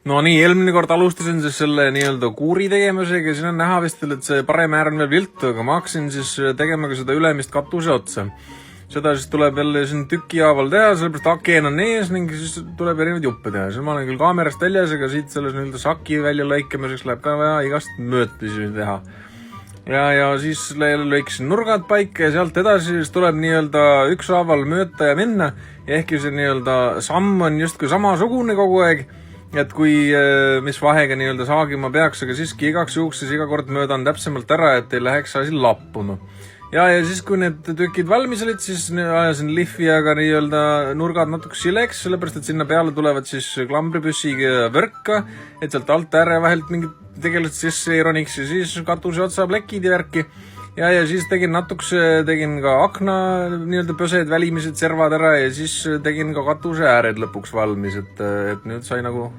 No nii, eelmine kord alustasin siis selle nii-öelda kuuri tegemisega ja siin on näha vist, et see parem äär on veel viltu, aga ma hakkasin siis tegema ka seda ülemist katuse otsa. Seda siis tuleb jälle siin tükihaaval teha, sellepärast akeen on ees ning siis tuleb erinevaid juppe teha. Siis ma olen küll kaamerast väljas, aga siit selles nii-öelda saki välja lõikamiseks läheb ka vaja igast möötlisi teha. Ja siis lõikasin nurgad paika ja sealt edasi siis tuleb nii-öelda ükshaaval mööta ja minna. Ehkki see nii-öelda samm on justkui samasugune kogu aeg, et kui mis vahega nii-öelda saagima peaks, aga siiski igaks juhuks siis iga kord möödan täpsemalt ära, et ei läheks asi lappuma. Ja siis kui need tükid valmis olid, siis ajasin lihvijaga nii-öelda nurgad natuke sileks, sellepärast et sinna peale tulevad siis klambripüssiga võrka, et sealt alt ääre vahelt mingid tegelased sisse ei roniks ja siis katuse otsa plekid ja värki. Ja siis tegin ka akna nii-öelda pösed, välimised servad ära ja siis tegin ka katuse ääred lõpuks valmis, et nüüd sai nagu